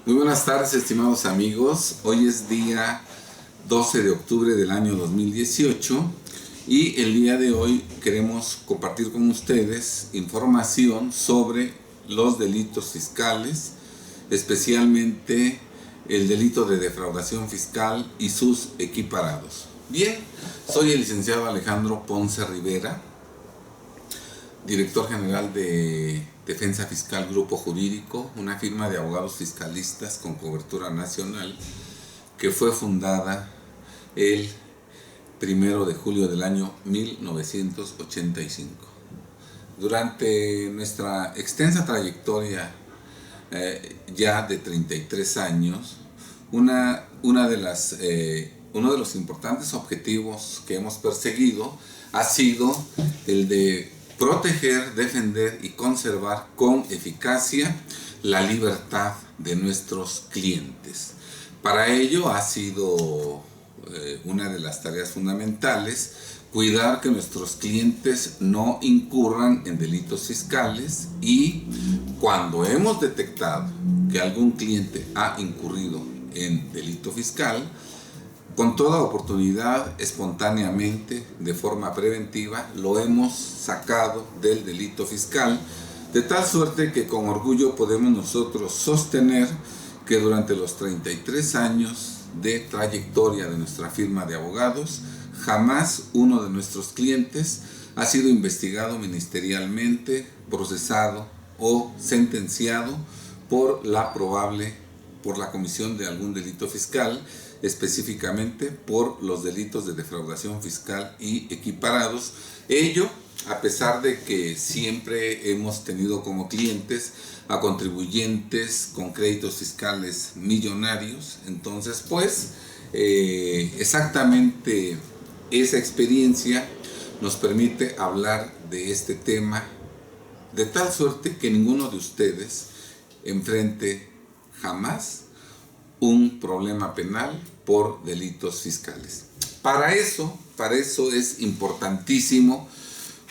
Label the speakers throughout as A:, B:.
A: Muy buenas tardes, estimados amigos. Hoy es día 12 de octubre del año 2018 y el día de hoy queremos compartir con ustedes información sobre los delitos fiscales, especialmente el delito de defraudación fiscal y sus equiparados. Bien, soy el licenciado Alejandro Ponce Rivera, director general de Defensa Fiscal Grupo Jurídico, una firma de abogados fiscalistas con cobertura nacional que fue fundada el 1 de julio del año 1985. Durante nuestra extensa trayectoria ya de 33 años, uno de los importantes objetivos que hemos perseguido ha sido el de proteger, defender y conservar con eficacia la libertad de nuestros clientes. Para ello ha sido una de las tareas fundamentales cuidar que nuestros clientes no incurran en delitos fiscales, y cuando hemos detectado que algún cliente ha incurrido en delito fiscal, con toda oportunidad, espontáneamente, de forma preventiva, lo hemos sacado del delito fiscal, de tal suerte que con orgullo podemos nosotros sostener que durante los 33 años de trayectoria de nuestra firma de abogados, jamás uno de nuestros clientes ha sido investigado ministerialmente, procesado o sentenciado por la comisión de algún delito fiscal, específicamente por los delitos de defraudación fiscal y equiparados. Ello a pesar de que siempre hemos tenido como clientes a contribuyentes con créditos fiscales millonarios. Entonces, exactamente esa experiencia nos permite hablar de este tema de tal suerte que ninguno de ustedes enfrente jamás un problema penal por delitos fiscales. Para eso es importantísimo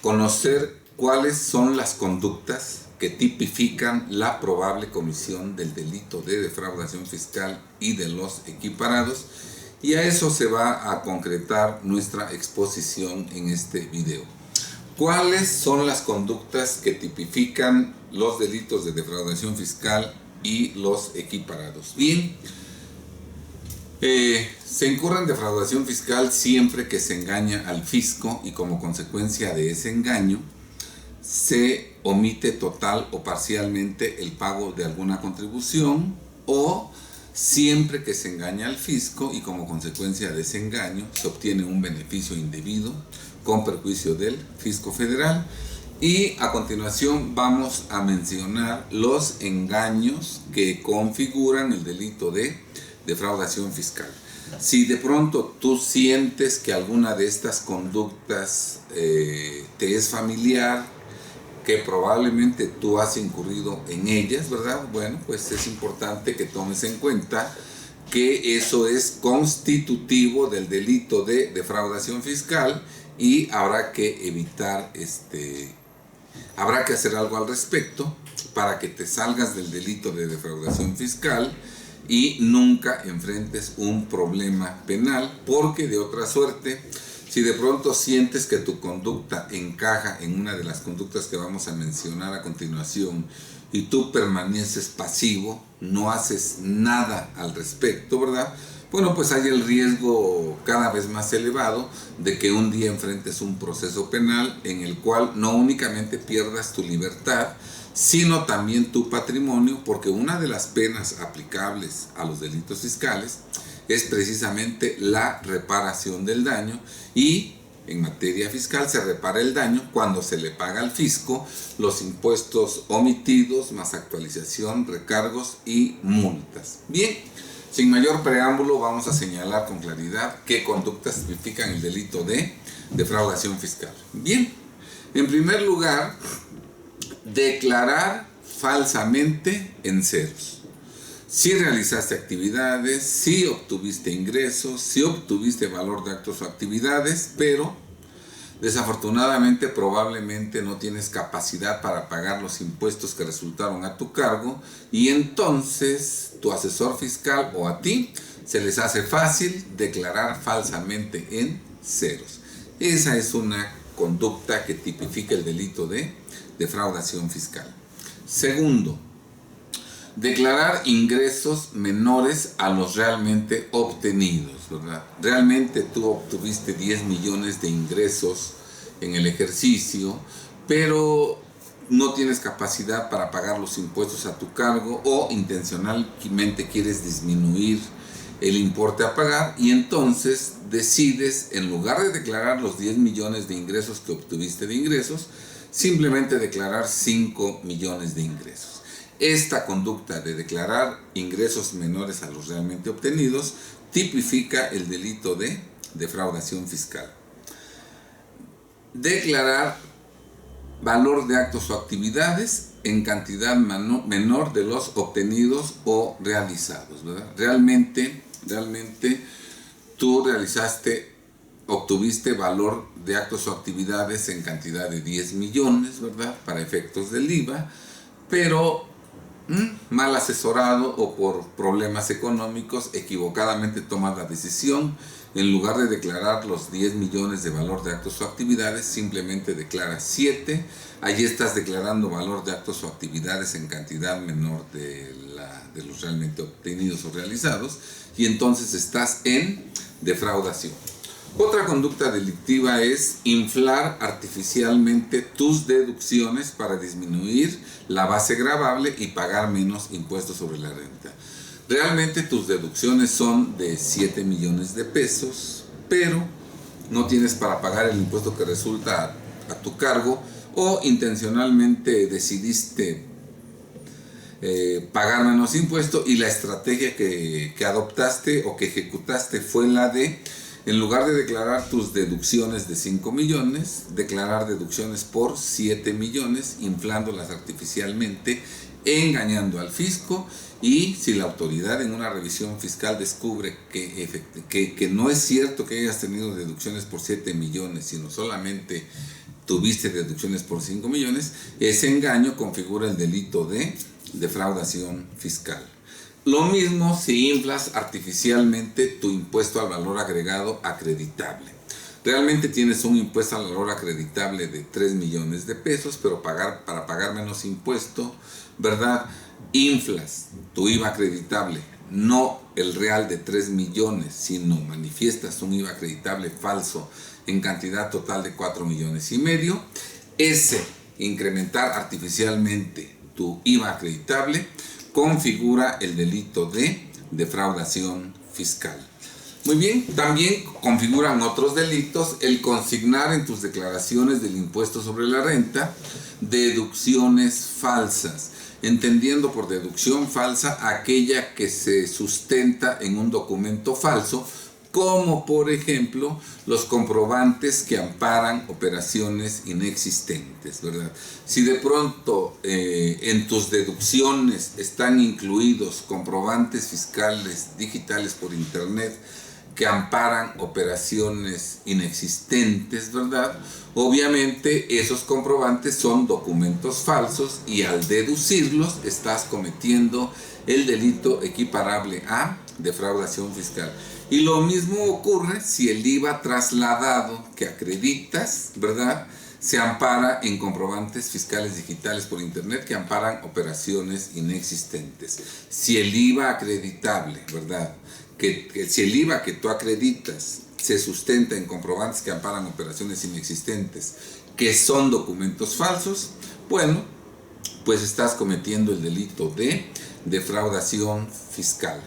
A: conocer cuáles son las conductas que tipifican la probable comisión del delito de defraudación fiscal y de los equiparados, y a eso se va a concretar nuestra exposición en este video. ¿Cuáles son las conductas que tipifican los delitos de defraudación fiscal y los equiparados? Bien, se incurre en defraudación fiscal siempre que se engaña al fisco y como consecuencia de ese engaño se omite total o parcialmente el pago de alguna contribución, o siempre que se engaña al fisco y como consecuencia de ese engaño se obtiene un beneficio indebido con perjuicio del fisco federal. Y a continuación vamos a mencionar los engaños que configuran el delito de defraudación fiscal. Si de pronto tú sientes que alguna de estas conductas te es familiar, que probablemente tú has incurrido en ellas, ¿verdad? Bueno, pues es importante que tomes en cuenta que eso es constitutivo del delito de defraudación fiscal y habrá que habrá que hacer algo al respecto para que te salgas del delito de defraudación fiscal y nunca enfrentes un problema penal, porque de otra suerte, si de pronto sientes que tu conducta encaja en una de las conductas que vamos a mencionar a continuación y tú permaneces pasivo, no haces nada al respecto, ¿verdad? Bueno, pues hay el riesgo cada vez más elevado de que un día enfrentes un proceso penal en el cual no únicamente pierdas tu libertad, sino también tu patrimonio, porque una de las penas aplicables a los delitos fiscales es precisamente la reparación del daño, y en materia fiscal se repara el daño cuando se le paga al fisco los impuestos omitidos, más actualización, recargos y multas. Bien, sin mayor preámbulo vamos a señalar con claridad qué conductas tipifican el delito de defraudación fiscal. Bien, en primer lugar, declarar falsamente en ceros. Si realizaste actividades, si obtuviste ingresos, si obtuviste valor de actos o actividades, pero Desafortunadamente, probablemente no tienes capacidad para pagar los impuestos que resultaron a tu cargo y entonces tu asesor fiscal o a ti se les hace fácil declarar falsamente en ceros. Esa es una conducta que tipifica el delito de defraudación fiscal. Segundo, declarar ingresos menores a los realmente obtenidos, ¿verdad? Realmente tú obtuviste 10 millones de ingresos en el ejercicio, pero no tienes capacidad para pagar los impuestos a tu cargo o intencionalmente quieres disminuir el importe a pagar y entonces decides, en lugar de declarar los 10 millones de ingresos que obtuviste de ingresos, simplemente declarar 5 millones de ingresos. Esta conducta de declarar ingresos menores a los realmente obtenidos tipifica el delito de defraudación fiscal. Declarar valor de actos o actividades en cantidad menor de los obtenidos o realizados, ¿verdad? Realmente tú obtuviste valor de actos o actividades en cantidad de 10 millones, ¿verdad? Para efectos del IVA, pero mal asesorado o por problemas económicos, equivocadamente tomas la decisión, en lugar de declarar los 10 millones de valor de actos o actividades, simplemente declaras 7, allí estás declarando valor de actos o actividades en cantidad menor de los realmente obtenidos o realizados, y entonces estás en defraudación. Otra conducta delictiva es inflar artificialmente tus deducciones para disminuir la base gravable y pagar menos impuestos sobre la renta. Realmente tus deducciones son de 7 millones de pesos, pero no tienes para pagar el impuesto que resulta a tu cargo o intencionalmente decidiste pagar menos impuesto y la estrategia que adoptaste o que ejecutaste fue la de, en lugar de declarar tus deducciones de 5 millones, declarar deducciones por 7 millones, inflándolas artificialmente, engañando al fisco, y si la autoridad en una revisión fiscal descubre que no es cierto que hayas tenido deducciones por 7 millones, sino solamente tuviste deducciones por 5 millones, ese engaño configura el delito de defraudación fiscal. Lo mismo si inflas artificialmente tu impuesto al valor agregado acreditable. Realmente tienes un impuesto al valor acreditable de 3 millones de pesos, pero para pagar menos impuesto, ¿verdad? Inflas tu IVA acreditable, no el real de 3 millones, sino manifiestas un IVA acreditable falso en cantidad total de 4 millones y medio. Ese incrementar artificialmente tu IVA acreditable configura el delito de defraudación fiscal. Muy bien, también configuran otros delitos el consignar en tus declaraciones del impuesto sobre la renta deducciones falsas, entendiendo por deducción falsa aquella que se sustenta en un documento falso, como por ejemplo los comprobantes que amparan operaciones inexistentes, ¿verdad? Si de pronto en tus deducciones están incluidos comprobantes fiscales digitales por internet que amparan operaciones inexistentes, ¿verdad? Obviamente esos comprobantes son documentos falsos y al deducirlos estás cometiendo el delito equiparable a defraudación fiscal. Y lo mismo ocurre si el IVA trasladado que acreditas, ¿verdad?, se ampara en comprobantes fiscales digitales por internet que amparan operaciones inexistentes. Si el IVA acreditable, ¿verdad?, si el IVA que tú acreditas se sustenta en comprobantes que amparan operaciones inexistentes, que son documentos falsos, bueno, pues estás cometiendo el delito de defraudación fiscal.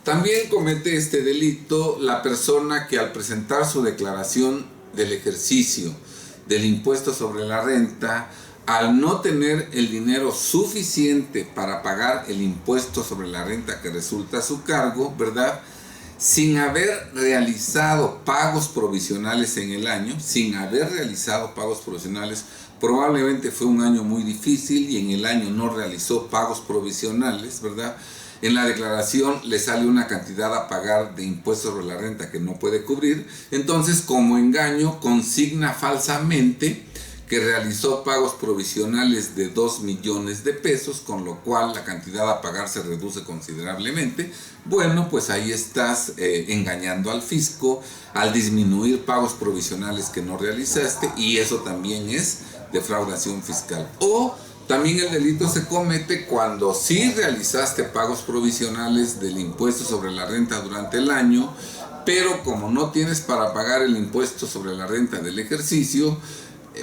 A: También comete este delito la persona que al presentar su declaración del ejercicio del impuesto sobre la renta, al no tener el dinero suficiente para pagar el impuesto sobre la renta que resulta a su cargo, ¿verdad?, sin haber realizado pagos provisionales en el año, probablemente fue un año muy difícil y en el año no realizó pagos provisionales, ¿verdad? En la declaración le sale una cantidad a pagar de impuestos sobre la renta que no puede cubrir, entonces como engaño consigna falsamente que realizó pagos provisionales de 2 millones de pesos, con lo cual la cantidad a pagar se reduce considerablemente. Bueno, pues ahí estás engañando al fisco al disminuir pagos provisionales que no realizaste, y eso también es defraudación fiscal. O también el delito se comete cuando sí realizaste pagos provisionales del impuesto sobre la renta durante el año, pero como no tienes para pagar el impuesto sobre la renta del ejercicio,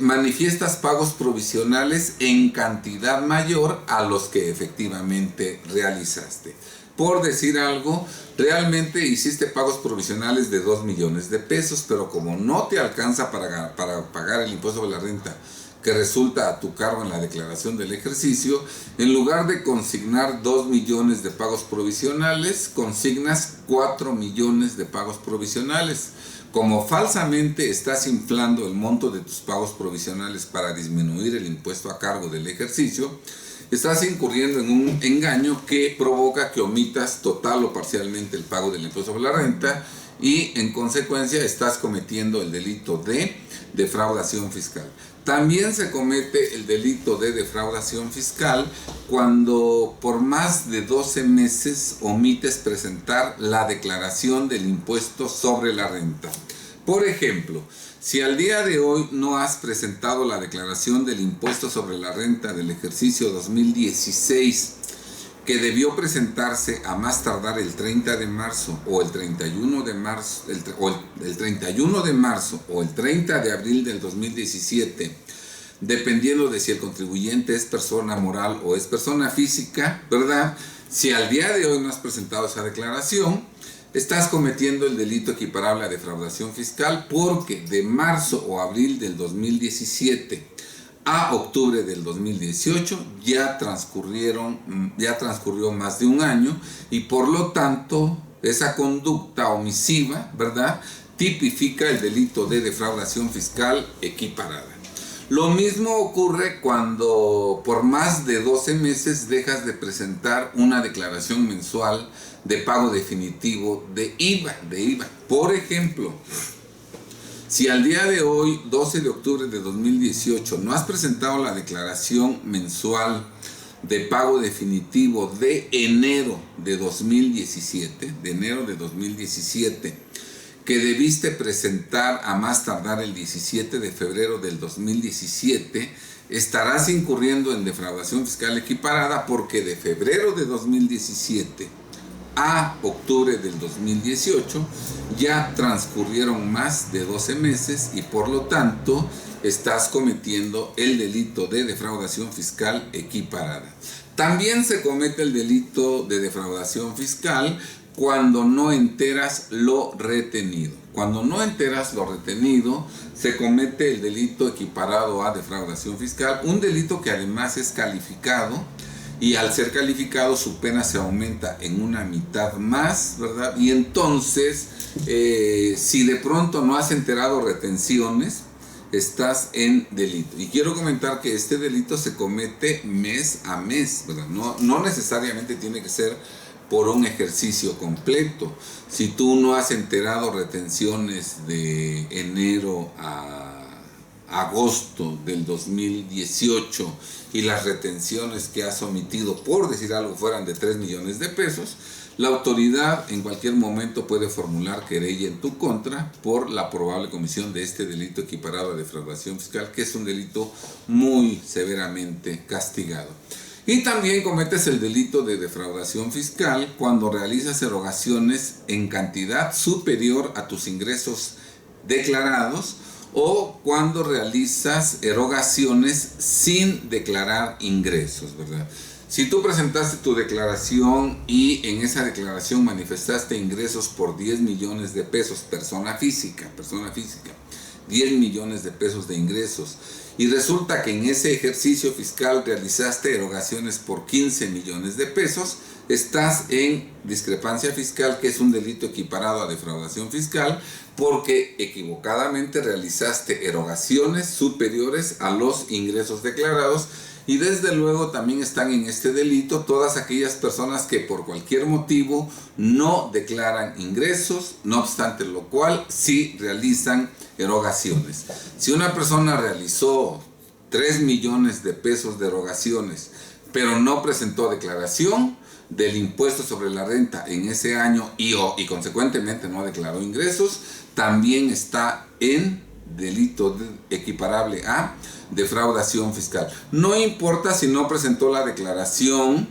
A: manifiestas pagos provisionales en cantidad mayor a los que efectivamente realizaste. Por decir algo, realmente hiciste pagos provisionales de 2 millones de pesos, pero como no te alcanza para pagar el impuesto sobre la renta que resulta a tu cargo en la declaración del ejercicio, en lugar de consignar 2 millones de pagos provisionales, consignas 4 millones de pagos provisionales. Como falsamente estás inflando el monto de tus pagos provisionales para disminuir el impuesto a cargo del ejercicio, estás incurriendo en un engaño que provoca que omitas total o parcialmente el pago del impuesto sobre la renta, y en consecuencia estás cometiendo el delito de defraudación fiscal. También se comete el delito de defraudación fiscal cuando por más de 12 meses omites presentar la declaración del impuesto sobre la renta. Por ejemplo, si al día de hoy no has presentado la declaración del impuesto sobre la renta del ejercicio 2016, que debió presentarse a más tardar el 30 de marzo o el 31 de marzo, el 31 de marzo o el 30 de abril del 2017, dependiendo de si el contribuyente es persona moral o es persona física, ¿verdad? Si al día de hoy no has presentado esa declaración, estás cometiendo el delito equiparable a defraudación fiscal, porque de marzo o abril del 2017 a octubre del 2018 ya transcurrió más de un año, y por lo tanto esa conducta omisiva, ¿verdad?, tipifica el delito de defraudación fiscal equiparada. Lo mismo ocurre cuando por más de 12 meses dejas de presentar una declaración mensual de pago definitivo de IVA. Por ejemplo, si al día de hoy, 12 de octubre de 2018, no has presentado la declaración mensual de pago definitivo de enero de 2017, que debiste presentar a más tardar el 17 de febrero del 2017, estarás incurriendo en defraudación fiscal equiparada, porque de febrero de 2017 a octubre del 2018 ya transcurrieron más de 12 meses, y por lo tanto estás cometiendo el delito de defraudación fiscal equiparada. También se comete el delito de defraudación fiscal cuando no enteras lo retenido. Cuando no enteras lo retenido, se comete el delito equiparado a defraudación fiscal, un delito que además es calificado, y al ser calificado su pena se aumenta en una mitad más, ¿verdad? Y entonces, si de pronto no has enterado retenciones, estás en delito. Y quiero comentar que este delito se comete mes a mes, ¿verdad? No necesariamente tiene que ser por un ejercicio completo. Si tú no has enterado retenciones de enero a agosto del 2018 y las retenciones que has omitido, por decir algo, fueran de 3 millones de pesos, la autoridad en cualquier momento puede formular querella en tu contra por la probable comisión de este delito equiparado a defraudación fiscal, que es un delito muy severamente castigado. Y también cometes el delito de defraudación fiscal cuando realizas erogaciones en cantidad superior a tus ingresos declarados, o cuando realizas erogaciones sin declarar ingresos, ¿verdad? Si tú presentaste tu declaración y en esa declaración manifestaste ingresos por 10 millones de pesos, persona física, 10 millones de pesos de ingresos, y resulta que en ese ejercicio fiscal realizaste erogaciones por 15 millones de pesos, estás en discrepancia fiscal, que es un delito equiparado a defraudación fiscal, porque equivocadamente realizaste erogaciones superiores a los ingresos declarados. Y desde luego también están en este delito todas aquellas personas que por cualquier motivo no declaran ingresos, no obstante lo cual sí realizan erogaciones. Si una persona realizó 3 millones de pesos de erogaciones, pero no presentó declaración del impuesto sobre la renta en ese año y consecuentemente no declaró ingresos, también está en delito equiparable a defraudación fiscal. No importa si no presentó la declaración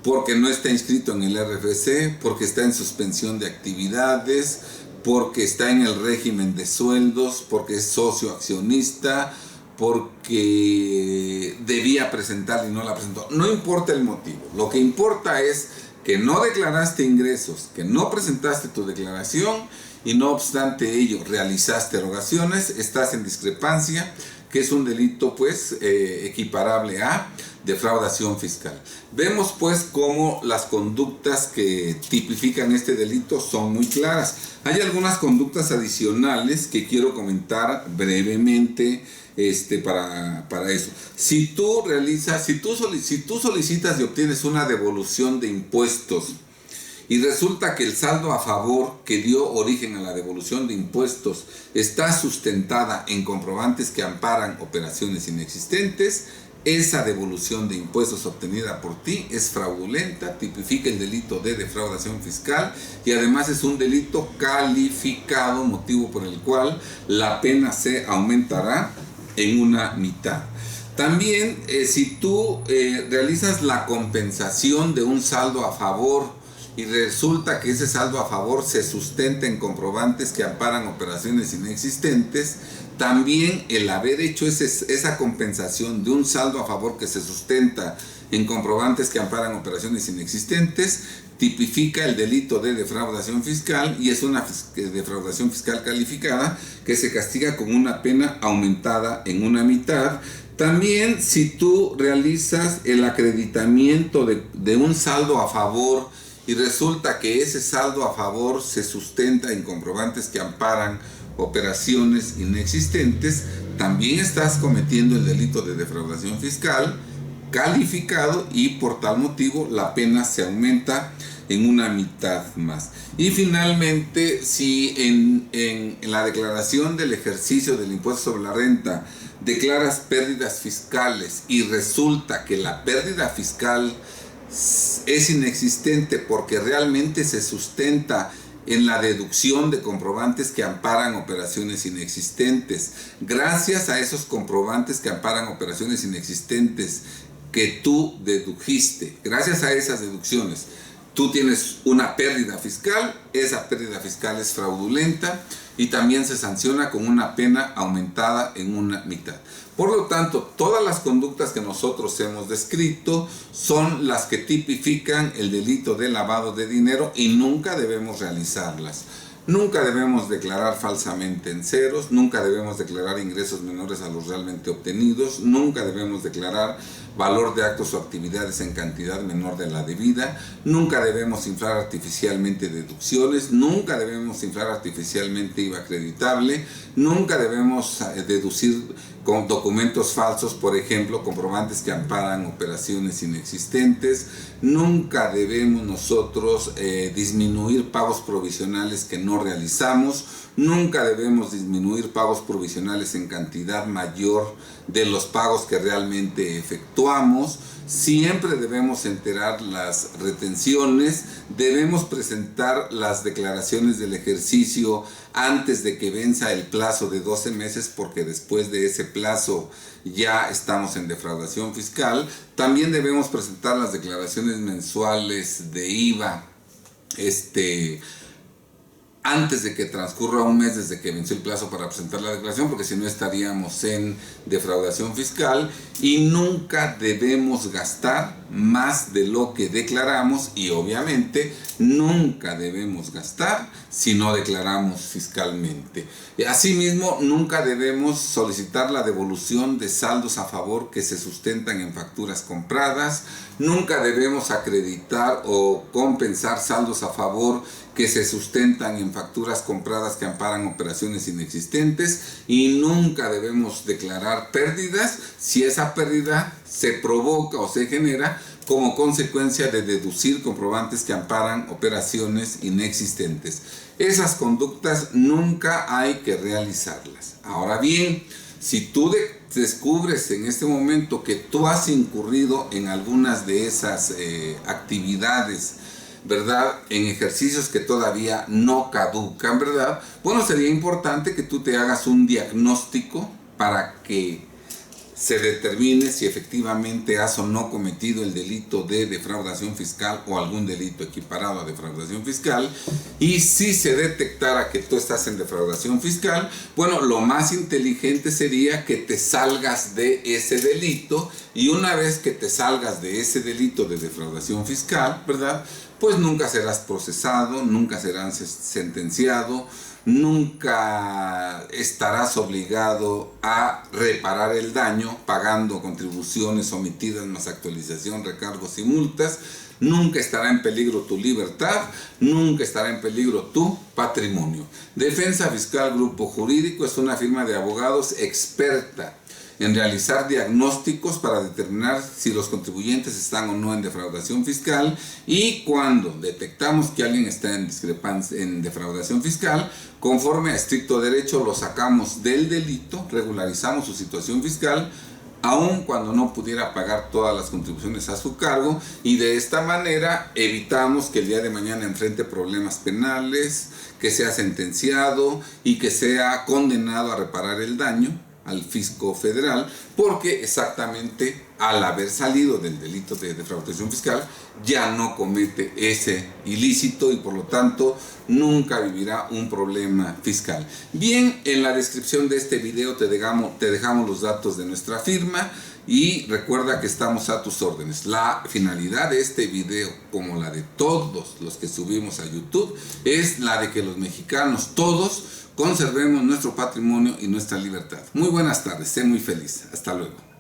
A: porque no está inscrito en el RFC, porque está en suspensión de actividades, porque está en el régimen de sueldos, porque es socio accionista, porque debía presentar y no la presentó. No importa el motivo. Lo que importa es que no declaraste ingresos, que no presentaste tu declaración y no obstante ello realizaste erogaciones, estás en discrepancia, que es un delito pues equiparable a defraudación fiscal. Vemos pues cómo las conductas que tipifican este delito son muy claras. Hay algunas conductas adicionales que quiero comentar brevemente para eso. Si tú solicitas y obtienes una devolución de impuestos y resulta que el saldo a favor que dio origen a la devolución de impuestos está sustentada en comprobantes que amparan operaciones inexistentes, esa devolución de impuestos obtenida por ti es fraudulenta, tipifica el delito de defraudación fiscal y además es un delito calificado, motivo por el cual la pena se aumentará en una mitad. También si tú realizas la compensación de un saldo a favor y resulta que ese saldo a favor se sustenta en comprobantes que amparan operaciones inexistentes, también el haber hecho esa compensación de un saldo a favor que se sustenta en comprobantes que amparan operaciones inexistentes tipifica el delito de defraudación fiscal y es una defraudación fiscal calificada que se castiga con una pena aumentada en una mitad. También si tú realizas el acreditamiento de un saldo a favor y resulta que ese saldo a favor se sustenta en comprobantes que amparan operaciones inexistentes, también estás cometiendo el delito de defraudación fiscal calificado y por tal motivo la pena se aumenta en una mitad más. Y finalmente, si en la declaración del ejercicio del impuesto sobre la renta declaras pérdidas fiscales y resulta que la pérdida fiscal es inexistente porque realmente se sustenta en la deducción de comprobantes que amparan operaciones inexistentes. Gracias a esos comprobantes que amparan operaciones inexistentes que tú dedujiste, gracias a esas deducciones, tú tienes una pérdida fiscal, esa pérdida fiscal es fraudulenta y también se sanciona con una pena aumentada en una mitad. Por lo tanto, todas las conductas que nosotros hemos descrito son las que tipifican el delito de lavado de dinero y nunca debemos realizarlas. Nunca debemos declarar falsamente en ceros, nunca debemos declarar ingresos menores a los realmente obtenidos, nunca debemos declarar valor de actos o actividades en cantidad menor de la debida, nunca debemos inflar artificialmente deducciones, nunca debemos inflar artificialmente IVA acreditable, nunca debemos deducir con documentos falsos, por ejemplo, comprobantes que amparan operaciones inexistentes, nunca debemos nosotros disminuir pagos provisionales que no realizamos, nunca debemos disminuir pagos provisionales en cantidad mayor de los pagos que realmente efectuamos, siempre debemos enterar las retenciones, debemos presentar las declaraciones del ejercicio antes de que venza el plazo de 12 meses porque después de ese plazo ya estamos en defraudación fiscal. También debemos presentar las declaraciones mensuales de IVA antes de que transcurra un mes desde que venció el plazo para presentar la declaración, porque si no estaríamos en defraudación fiscal. Y nunca debemos gastar más de lo que declaramos y obviamente nunca debemos gastar si no declaramos fiscalmente. Asimismo, nunca debemos solicitar la devolución de saldos a favor que se sustentan en facturas compradas, nunca debemos acreditar o compensar saldos a favor que se sustentan en facturas compradas que amparan operaciones inexistentes y nunca debemos declarar pérdidas si esa pérdida se provoca o se genera como consecuencia de deducir comprobantes que amparan operaciones inexistentes. Esas conductas nunca hay que realizarlas. Ahora bien, si tú descubres en este momento que tú has incurrido en algunas de esas actividades, ¿verdad?, en ejercicios que todavía no caducan, ¿verdad?, bueno, sería importante que tú te hagas un diagnóstico para que se determine si efectivamente has o no cometido el delito de defraudación fiscal o algún delito equiparado a defraudación fiscal. Y si se detectara que tú estás en defraudación fiscal, bueno, lo más inteligente sería que te salgas de ese delito, y una vez que te salgas de ese delito de defraudación fiscal, ¿verdad?, pues nunca serás procesado, nunca serás sentenciado, nunca estarás obligado a reparar el daño pagando contribuciones omitidas más actualización, recargos y multas, nunca estará en peligro tu libertad, nunca estará en peligro tu patrimonio. Defensa Fiscal Grupo Jurídico es una firma de abogados experta en realizar diagnósticos para determinar si los contribuyentes están o no en defraudación fiscal, y cuando detectamos que alguien está en defraudación fiscal, conforme a estricto derecho lo sacamos del delito, regularizamos su situación fiscal, aun cuando no pudiera pagar todas las contribuciones a su cargo, y de esta manera evitamos que el día de mañana enfrente problemas penales, que sea sentenciado y que sea condenado a reparar el daño al fisco federal, porque exactamente al haber salido del delito de defraudación fiscal ya no comete ese ilícito y por lo tanto nunca vivirá un problema fiscal. Bien, en la descripción de este video te dejamos los datos de nuestra firma y recuerda que estamos a tus órdenes. La finalidad de este video, como la de todos los que subimos a YouTube, es la de que los mexicanos todos conservemos nuestro patrimonio y nuestra libertad. Muy buenas tardes, sé muy feliz. Hasta luego.